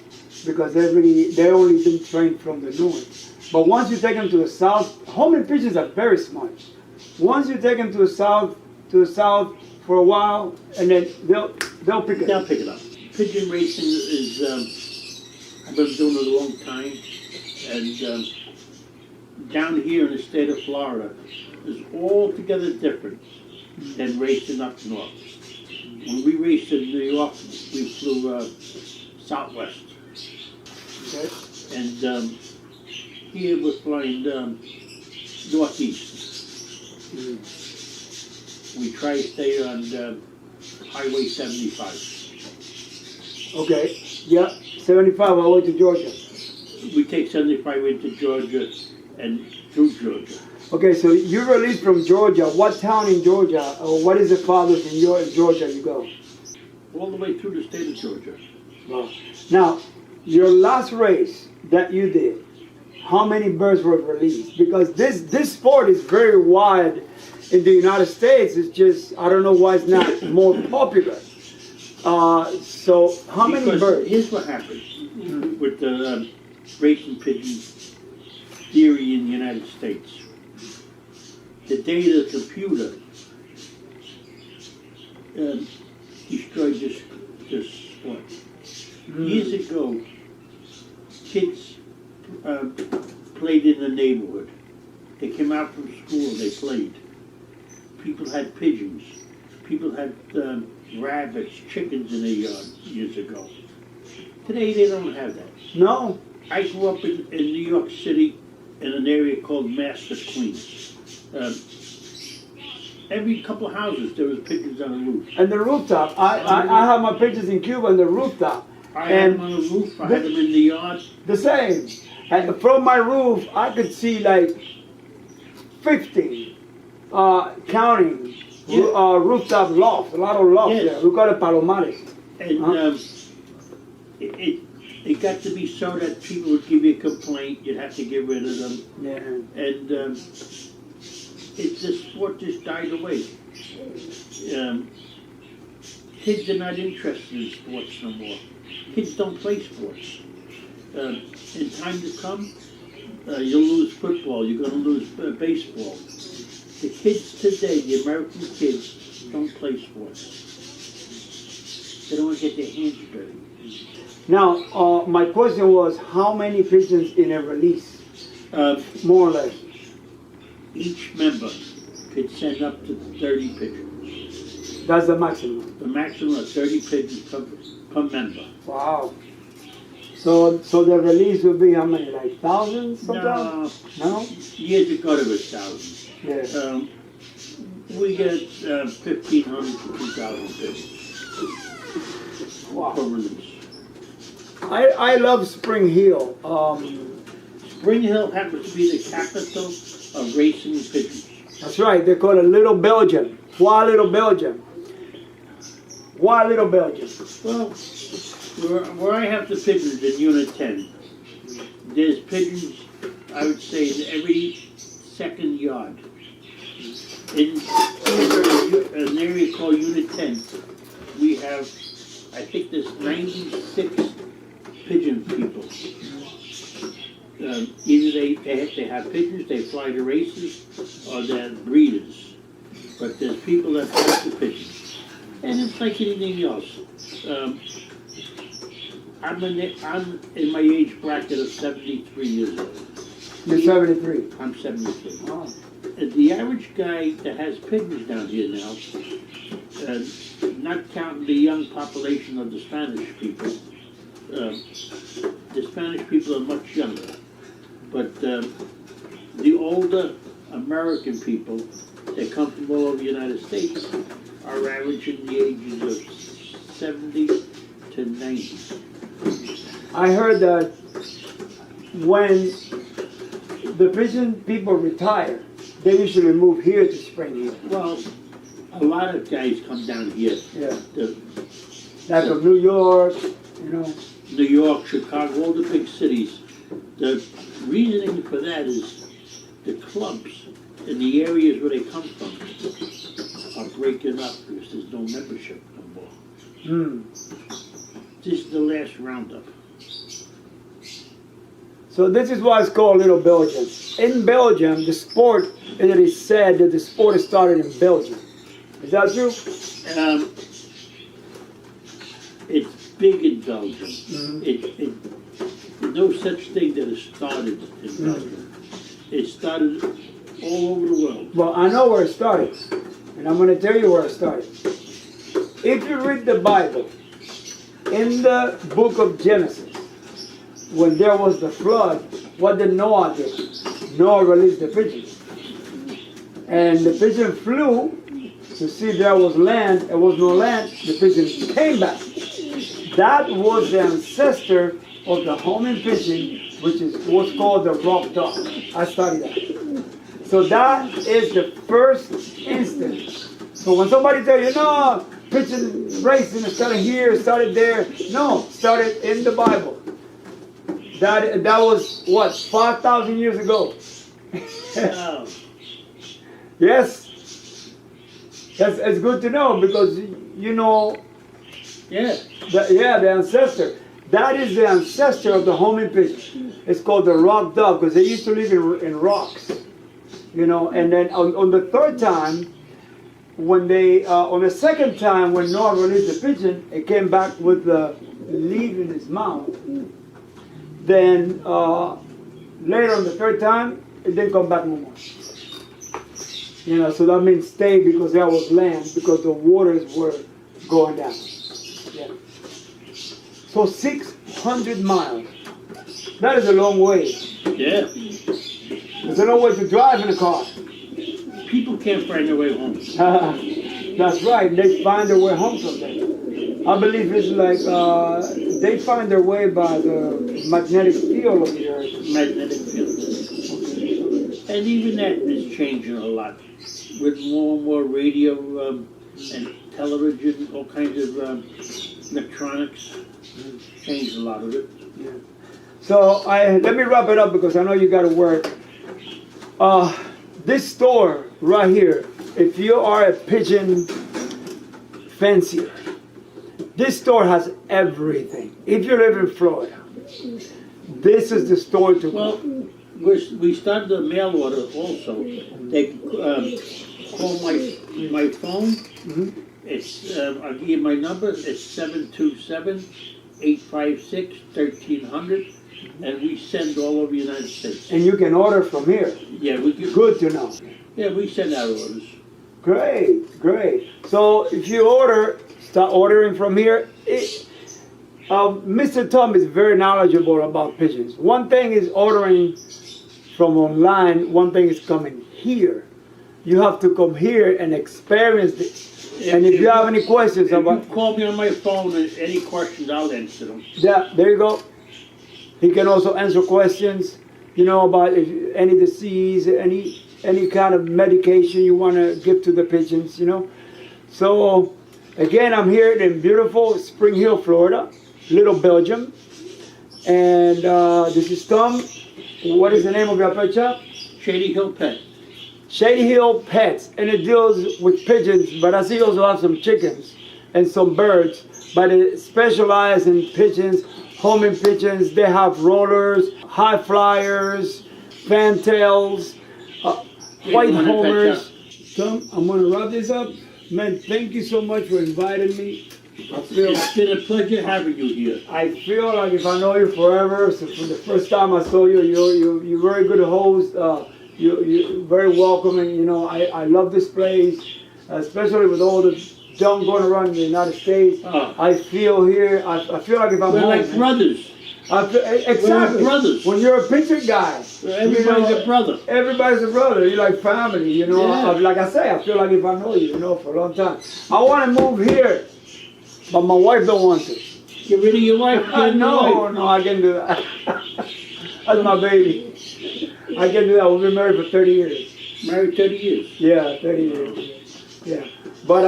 A: because they only been trained from the north. But once you take them to the south, homing pigeons are very smart. Once you take them to the south for a while, and then they'll pick it
D: They'll
A: up.
D: pick it up. Pigeon racing is, I've been doing it a long time, and down here in the state of Florida is altogether different than racing up north. When we raced in New York, we flew southwest.
A: Okay.
D: And here we're flying northeast. We try to stay on Highway 75.
A: Okay. Yeah. 75 all the way to Georgia.
D: We take 75 into Georgia and through Georgia.
A: Okay, so you released from Georgia. What town in Georgia, or what is the farthest in Georgia you go?
D: All the way through the state of Georgia.
A: Wow. Now, your last race that you did, how many birds were released? Because this sport is very wide in the United States. It's just, I don't know why it's not more popular. So how many birds?
D: Here's what happened with the racing pigeon theory in the United States. The day the computer destroyed this sport. Years ago, kids played in the neighborhood. They came out from school, they played. People had pigeons. People had rabbits, chickens in their yard years ago. Today they don't have that.
A: No.
D: I grew up in New York City in an area called Master Queens. Every couple of houses there was pigeons on the roof.
A: And the rooftop. I have my pigeons in Cuba on the rooftop.
D: I had them on the roof, I had them in the yard.
A: The same. And from my roof, I could see like 50, counting, rooftop lofts, a lot of lofts
D: Yes.
A: there. We call it palomares.
D: And it got to be so that people would give you a complaint, you'd have to get rid of them.
A: Yeah.
D: And the sport just died away. Kids are not interested in sports no more. Kids don't play sports. In time to come, you'll lose football, you're going to lose baseball. The kids today, the American kids, don't play sports. They don't want to get their hands dirty.
A: Now, my question was, how many pigeons in a release? More or less.
D: Each member could send up to 30 pigeons.
A: That's the maximum.
D: The maximum of 30 pigeons per member.
A: Wow. So the release would be how many, like thousands sometimes? No?
D: Years ago there was thousands.
A: Yeah.
D: We get 1,500 to 2,000 pigeons
A: Wow.
D: per release.
A: I love Spring Hill.
D: Spring Hill happens to be the capital of racing pigeons.
A: That's right. They call it Little Belgium. Why Little Belgium? Why Little Belgium?
D: Well, where I have the pigeons in Unit 10, there's pigeons, I would say, in every second yard. In an area called Unit 10, we have, I think there's 96 pigeon people. Either they have pigeons, they fly the races, or they're breeders. But there's people that have the pigeons. And it's like anything else. I'm in my age bracket of 73 years old.
A: You're 73.
D: I'm 73.
A: Oh.
D: The average guy that has pigeons down here now, not counting the young population of the Spanish people, the Spanish people are much younger. But the older American people that come from all over the United States are averaging the ages of 70 to 90.
A: I heard that when the Pigeon people retire, they usually move here to Spring Hill.
D: Well, a lot of guys come down here.
A: Yeah.
D: The,
A: Like from New York, you know.
D: New York, Chicago, all the big cities. The reasoning for that is the clubs in the areas where they come from are breaking up because there's no membership no more.
A: Hmm.
D: This is the last roundup.
A: So this is why it's called Little Belgium. In Belgium, the sport, it is said that the sport started in Belgium. Is that true?
D: It's big in Belgium.
A: Mm-hmm.
D: There's no such thing that has started in Belgium. It started all over the world.
A: Well, I know where it started, and I'm going to tell you where it started. If you read the Bible, in the book of Genesis, when there was the flood, what did Noah do? Noah released the pigeon. And the pigeon flew to see if there was land. There was no land. The pigeon came back. That was the ancestor of the homing pigeon, which is what's called the rock dove. I studied that. So that is the first instance. So when somebody tells you, no, pigeon racing started here, started there. No, started in the Bible. That was what, 5,000 years ago. Yes. It's good to know because you know.
D: Yeah.
A: The ancestor. That is the ancestor of the homing pigeon. It's called the rock dove because they used to live in rocks. You know, and then on the third time, when they, on the second time when Noah released the pigeon, it came back with the leaf in his mouth. Then later on the third time, it didn't come back no more. You know, so that means stay because there was land because the waters were going down. Yeah. So 600 miles. That is a long way.
D: Yeah.
A: There's no way to drive in a car.
D: People can't find their way home.
A: That's right. They find their way home someday. I believe it's like they find their way by the magnetic field of the earth.
D: Magnetic field. And even that is changing a lot. With more and more radio and television, all kinds of electronics. Changed a lot of it.
A: Yeah. So let me wrap it up because I know you got to work. This store right here, if you are a pigeon fancier, this store has everything. If you live in Florida, this is the store to
D: go. Well, we started the mail order also. They call my phone.
A: Mm-hmm.
D: It's I'll give you my number. It's 727-856-1300, and we send all over the United States.
A: And you can order from here.
D: Yeah, we can.
A: Good to know.
D: Yeah, we send out orders.
A: Great, great. So if you start ordering from here. Mr. Tom is very knowledgeable about pigeons. One thing is ordering from online. One thing is coming here. You have to come here and experience this. And if you have any questions about,
D: call me on my phone. Any questions, I'll answer them.
A: Yeah, there you go. He can also answer questions, you know, about any disease, any kind of medication you want to give to the pigeons, you know. So again, I'm here in beautiful Spring Hill, Florida, Little Belgium, and this is Tom. What is the name of your pet shop?
D: Shady Hill Pet.
A: Shady Hill Pets, and it deals with pigeons, but I see you also have some chickens and some birds, but it specializes in pigeons, homing pigeons. They have rollers, high flyers, fantails, white homers. Tom, I'm going to wrap this up. Man, thank you so much for inviting me.
D: It's been a pleasure having you here.
A: I feel like if I know you forever, so from the first time I saw you, you're very good host. You're very welcoming. You know, I love this place, especially with all the junk going around in the United States. I feel here. I feel like if I'm
D: We're
A: home,
D: like brothers.
A: Exactly.
D: We're like brothers.
A: When you're a picture guy,
D: everybody's a brother.
A: Everybody's a brother. You're like family. You know, like I say, I feel like if I know you, you know, for a long time. I want to move here, but my wife don't want to.
D: Get rid of your wife. Get rid of your
A: No,
D: wife.
A: no, I can do that. That's my baby. I can do that. We've been married for 30 years.
D: Married 30 years.
A: Yeah, 30 years. Yeah. But,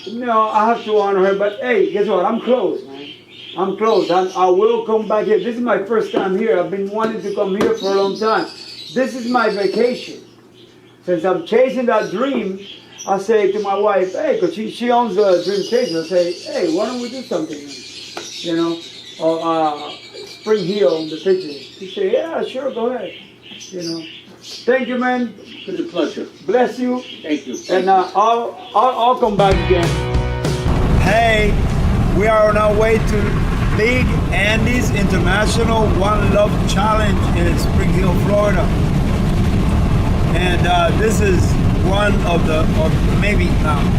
A: no, I have to honor her. But, hey, guess what? I'm close, man. I'm close. I will come back here. This is my first time here. I've been wanting to come here for a long time. This is my vacation. Since I'm chasing that dream, I say to my wife, hey, because she owns a dream station. I say, hey, why don't we do something? You know, or Spring Hill, the Pigeon. She say, yeah, sure, go ahead. You know. Thank you, man.
D: It's a pleasure.
A: Bless you.
D: Thank you.
A: And I'll come back again. Hey, we are on our way to Big Andy's International One Love Challenge in Spring Hill, Florida. And this is one of the, or maybe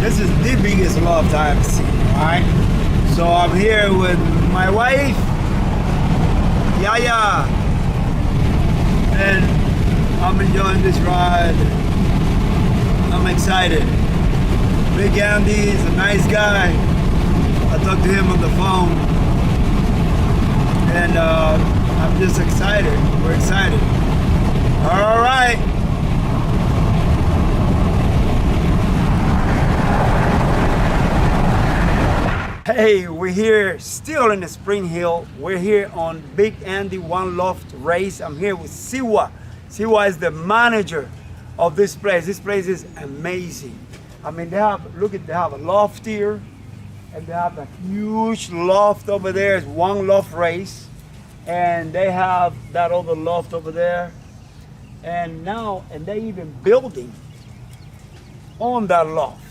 A: this is the biggest loft I have seen. All right. So I'm here with my wife, Yaya, and I'm enjoying this ride. I'm excited. Big Andy is a nice guy. I talked to him on the phone, and I'm just excited. We're excited. All right. Hey, we're here still in the Spring Hill. We're here on Big Andy One Loft Race. I'm here with Siwa. Siwa is the manager of this place. This place is amazing. I mean, they have a loft here, and they have a huge loft over there. It's one loft race, and they have that other loft over there, and they even building on that loft.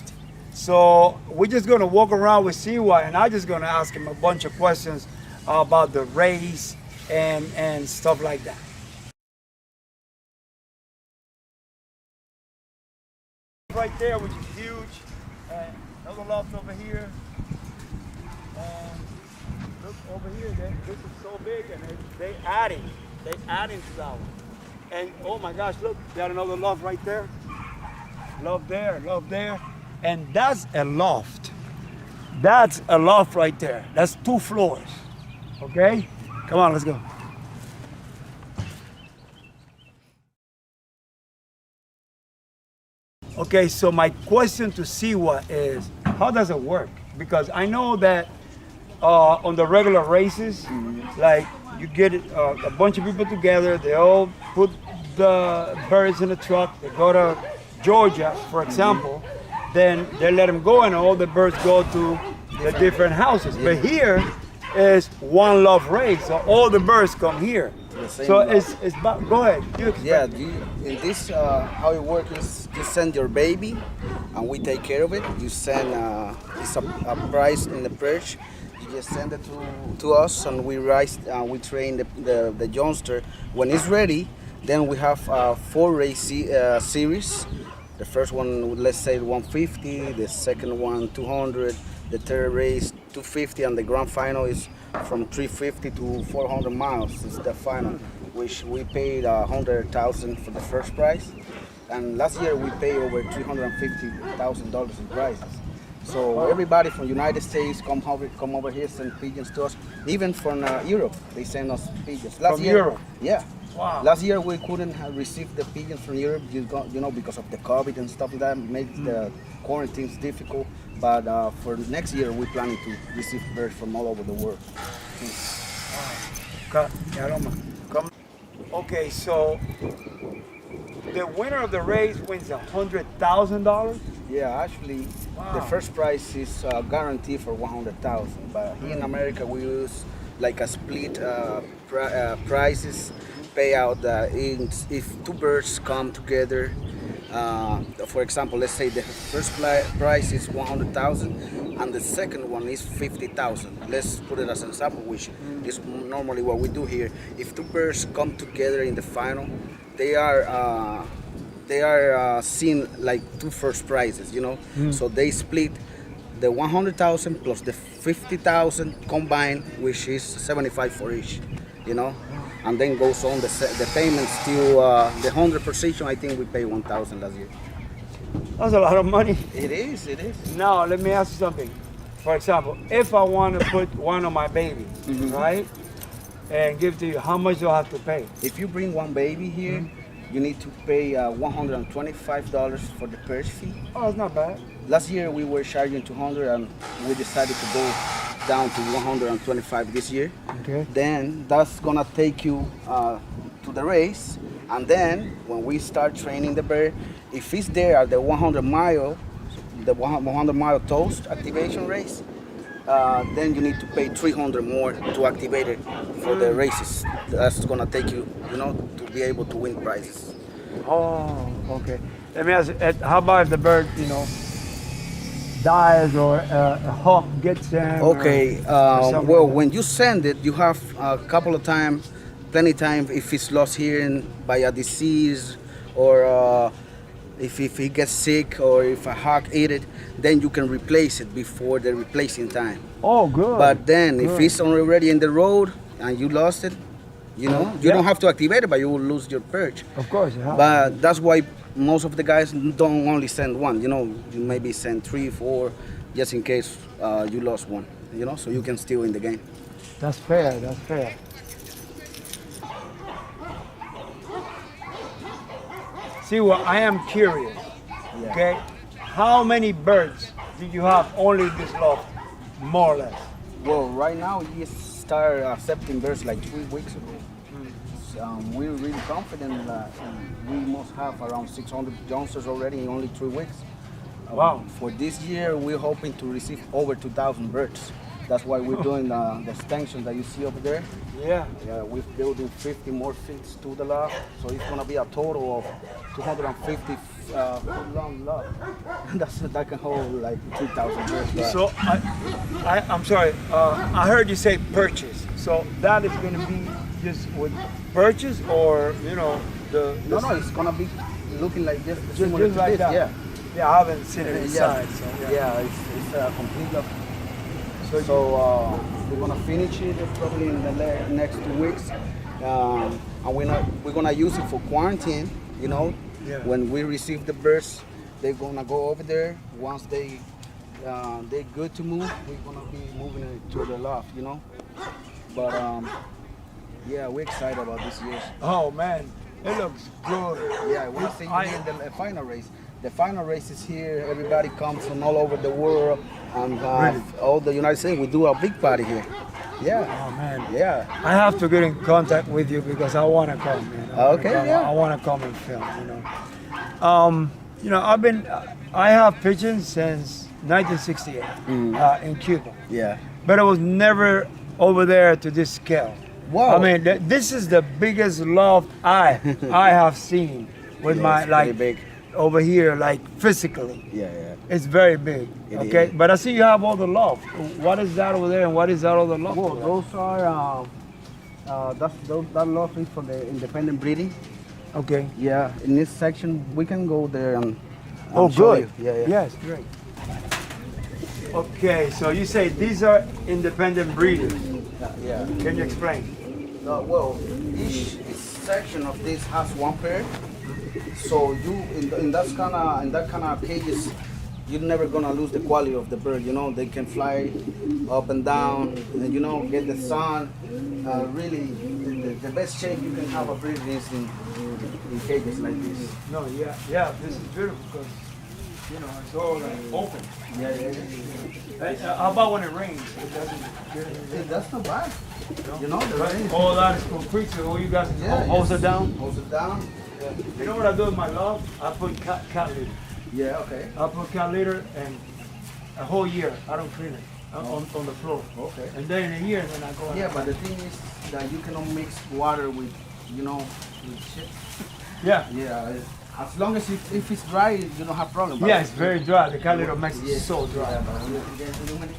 A: So we're just gonna walk around with Siwa, and I'm just gonna ask him a bunch of questions about the race and stuff like that. Right there, which is huge, and another loft over here, and look over here. This is so big, and they adding to that one. And oh my gosh, look, got another loft right there. Loft there. And that's a loft. That's a loft right there. That's 2 floors. Okay? Come on, let's go. Okay, so my question to Siwa is, how does it work? Because I know that on the regular races, like you get a bunch of people together, they all put the birds in a truck, they go to Georgia, for example, then they let them go and all the birds go to the different houses. But here is one love race, so all the birds come here. So it's go ahead.
E: Yeah, in this, how it works is you send your baby and we take care of it. You send, it's a price in the perch. You just send it to us and we train the youngster. When it's ready, then we have 4 race series. The first one, let's say 150, the second one 200, the third race 250, and the grand final is from 350 to 400 miles. It's the final, which we paid $100,000 for the first prize, and last year we paid over $350,000 in prizes. So everybody from United States come over here, send pigeons to us. Even from Europe, they send us pigeons.
A: Europe?
E: Yeah.
A: Wow.
E: Last year we couldn't have received the pigeons from Europe, because of the COVID and stuff like that, makes the quarantines difficult. But for next year, we're planning to receive birds from all over the world.
A: Okay, so the winner of the race wins $100,000.
E: Yeah, actually, the first prize is guaranteed for $100,000. But here in America, we use like a split prizes payout. If 2 birds come together, for example, let's say the first prize is $100,000 and the second one is $50,000. Let's put it as an example, which is normally what we do here. If 2 birds come together in the final, they are seen like 2 first prizes, So they split the $100,000 plus the $50,000 combined, which is $75,000 for each, And then goes on the payments to the 100 position. I think we paid $1,000 last year.
A: That's a lot of money.
E: It is.
A: Now, let me ask you something. for example, if I want to put one on my baby, right, and give to you, how much do I have to pay?
E: If you bring one baby here, you need to pay $125 for the perch fee.
A: Oh, it's not bad.
E: Last year we were charging 200, and we decided to go down to 125 this year.
A: Okay.
E: Then that's gonna take you to the race, and then when we start training the bird, if it's there at the 100-mile toast activation race, then you need to pay 300 more to activate it for the races. That's gonna take you, to be able to win prizes.
A: Oh, okay. Let me ask you, how about if the bird, dies or a hawk gets them?
E: Okay, well, when you send it, you have a couple of times, plenty time, if it's lost here by a disease, or if he gets sick, or if a hawk ate it, then you can replace it before the replacing time.
A: Oh, good.
E: But then
A: good.
E: if it's already in the road and you lost it, you don't have to activate it, but you will lose your perch.
A: Of course, yeah.
E: But that's why most of the guys don't only send one. You maybe send 3, 4, just in case you lost one. So you can still win the game.
A: That's fair. That's fair. See, well, I am curious.
E: Yeah.
A: Okay, how many birds do you have only in this loft, more or less?
E: Well, right now we started accepting birds like 3 weeks ago. We're really confident that we must have around 600 youngsters already in only 3 weeks.
A: Wow.
E: For this year, we're hoping to receive over 2,000 birds. That's why we're doing the extension that you see over there.
A: Yeah.
E: Yeah, we're building 50 more feet to the loft, so it's gonna be a total of 250 foot long loft. That can hold like 2,000 birds. But
A: So I'm sorry. I heard you say purchase. So that is going to be just with purchase, or
E: no, it's gonna be looking like this, similar
A: just
E: to
A: like
E: this.
A: that.
E: Yeah,
A: I haven't seen it inside. So
E: yeah, it's a complete loft. So we're gonna finish it probably in the next 2 weeks, and we're gonna use it for quarantine.
A: Yeah.
E: When we receive the birds, they're gonna go over there. Once they're good to move, we're gonna be moving it to the loft. But yeah, we're excited about this year.
A: Oh man, it looks good.
E: Yeah, we'll see you in the final race. The final race is here. Everybody comes from all over the world, and all the United States. We do a big party here. Yeah.
A: Oh man.
E: Yeah.
A: I have to get in contact with you because I want to come.
E: Okay, yeah.
A: I want to come and film. I have pigeons since 1968 in Cuba.
E: Yeah.
A: But it was never over there to this scale.
E: Wow.
A: I mean, this is the biggest loft I have seen with my
E: it's big.
A: over here, like physically.
E: Yeah.
A: It's very big.
E: It
A: okay,
E: is.
A: but I see you have all the loft. What is that over there, and what is that other loft?
E: Well,
A: over there?
E: those are that loft is for the independent breeding.
A: Okay.
E: Yeah. In this section, we can go there and.
A: Oh,
E: show
A: good.
E: you. Yeah.
A: Yes, great. Okay, so you say these are independent breeders.
E: Yeah.
A: Can you explain?
E: Well, each section of this has one pair. So you in that kind of cages, you're never gonna lose the quality of the bird. They can fly up and down, and get the sun. Really, the best shape you can have a bird is in cages like this.
A: No, yeah, this is beautiful because it's all open.
E: Yeah.
A: How about when it rains? It doesn't.
E: That's not bad. The rain.
A: All that is concrete, so all you guys hose it down.
E: Hose it down. Yeah.
A: You know what I do with my loft? I put cat litter.
E: Yeah. Okay.
A: I put cat litter, and a whole year I don't clean it on the floor.
E: Okay.
A: And then in a year, then I go.
E: Yeah, but the thing is that you cannot mix water with shit.
A: Yeah.
E: Yeah. As long as if it's dry, you don't have problem.
A: Yeah, it's very dry. The cat litter makes it so dry.
E: Yeah, but when you get to it,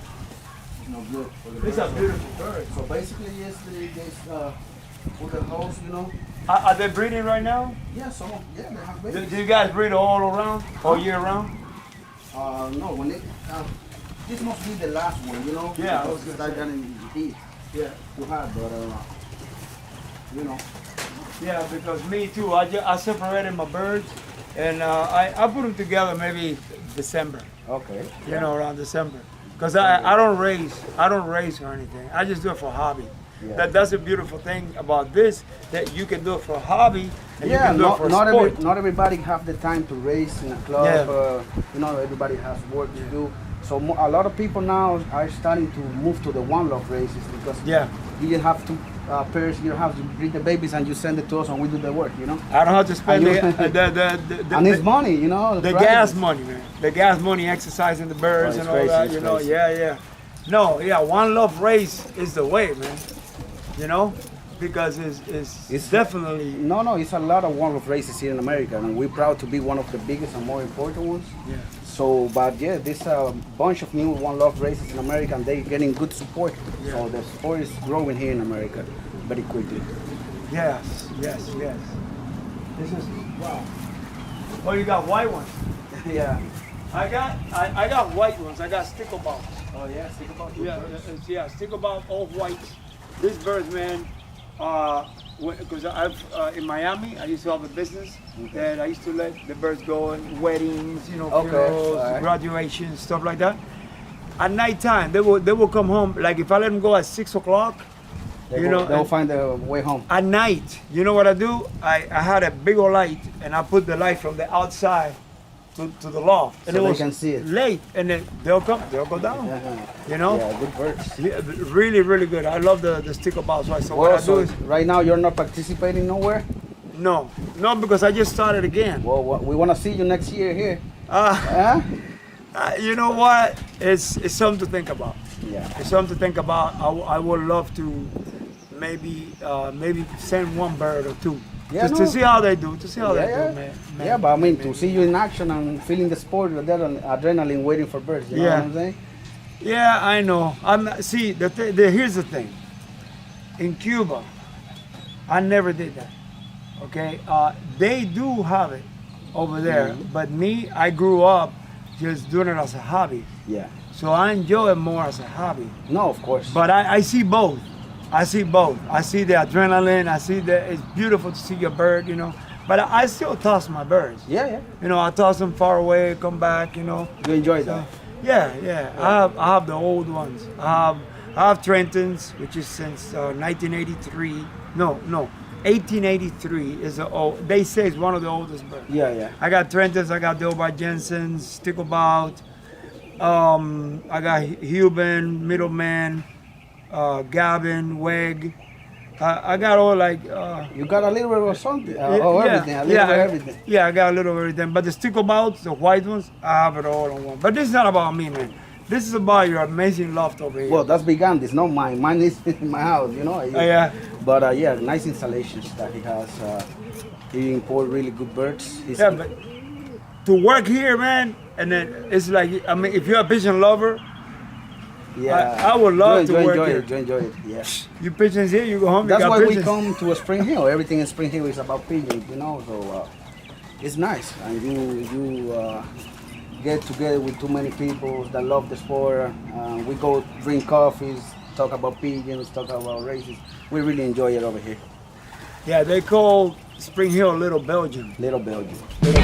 E: it's not good. For the
A: It's a
E: bird.
A: beautiful bird.
E: So basically, yes, they put the hose,
A: Are they breeding right now?
E: Yeah, they have
A: Do
E: babies.
A: you guys breed all around, all year round?
E: No, when this must be the last one,
A: Yeah, I was
E: because
A: gonna
E: start getting heat.
A: Yeah.
E: Too hot, but
A: Yeah, because me too. I separated my birds, and I put them together maybe December.
E: Okay.
A: Around December. Because I don't race or anything. I just do it for hobby.
E: Yeah.
A: That's a beautiful thing about this, that you can do it for hobby and you
E: Yeah,
A: can do it for
E: not
A: sport.
E: not everybody have the time to race in a club.
A: Yeah.
E: You know, everybody has work to do. So a lot of people now are starting to move to the One Love races because you just have to pairs in your house. You bring the babies and you send it to us and we do the work. You know.
A: I don't have to spend
E: and it's money, you know.
A: The gas money, man. The gas money, exercising the birds and all
E: crazy,
A: that. You know,
E: crazy.
A: No, One Love race is the way, man. You know, because it's definitely.
E: No, it's a lot of One Love races here in America, and we're proud to be one of the biggest and more important ones.
A: Yeah.
E: So, but yeah, there's a bunch of new One Love races in America, and they're getting good support.
A: Yeah.
E: So the sport is growing here in America very quickly.
A: Yes. This is wow. Oh, you got white ones.
E: Yeah.
A: I got white ones. I got sticklebacks.
E: Oh yeah, think about
A: Yeah, sticklebacks, all whites. These birds, man. Because I've in Miami, I used to have a business, and I used to let the birds go in weddings, you know, funerals, graduations, stuff like that. At nighttime, they will come home. Like if I let them go at 6 o'clock,
E: they'll find their way home.
A: At night, you know what I do? I had a big old light, and I put the light from the outside to the loft, and
E: So
A: it
E: they
A: was
E: can see it.
A: late, and then they'll go down. You know?
E: Yeah, good birds.
A: Yeah, really, really good. I love the sticklebacks. Right? So
E: Well,
A: what I do is
E: right now you're not participating nowhere.
A: no, because I just started again.
E: Well, we want to see you next year here.
A: You know what? It's something to think about.
E: Yeah.
A: It's something to think about. I would love to maybe send one bird or two.
E: Yeah,
A: to see how they do. To see how they
E: Yeah.
A: do, man.
E: Yeah, but I mean, to see you in action and feeling the sport, that adrenaline waiting for birds. You know what I'm saying?
A: Yeah, I know. See, here's the thing. In Cuba, I never did that. Okay, they do have it over there, but me, I grew up just doing it as a hobby.
E: Yeah.
A: So I enjoy it more as a hobby.
E: No, of course.
A: But I see both. I see both. I see the adrenaline. I see that it's beautiful to see your bird, you know. But I still toss my birds.
E: Yeah.
A: You know, I toss them far away, come back, you know.
E: You enjoy that?
A: Yeah. I have the old ones. I have Trentons, which is since 1983. No, 1883 is the old. They say it's one of the oldest birds.
E: Yeah.
A: I got Trentons. I got Dilbar Jensen's, Sticklebout. I got Huben, Middleman. Gavin, Weg. I got all like.
E: You got a little bit of something. Everything. A little bit of everything.
A: Yeah, I got a little of everything. But the sticklebouts, the white ones, I have it all on one. But this is not about me, man. This is about your amazing loft over here.
E: Well, that's Big Andy's, not mine. Mine is in my house, you know.
A: Yeah.
E: But yeah, nice installations that he has. He import really good birds.
A: But to work here, man, and then it's like, I mean, if you're a pigeon lover.
E: Yeah,
A: I would love to work here.
E: You enjoy it, yeah.
A: You pigeons here, you go home.
E: That's
A: you got
E: why
A: pigeons.
E: we come to Spring Hill. Everything in Spring Hill is about pigeons, you know. So it's nice, and you get together with too many people that love the sport. We go drink coffees, talk about pigeons, talk about races. We really enjoy it over here.
A: Yeah, they call Spring Hill Little Belgium.
E: Little Belgium.
A: Little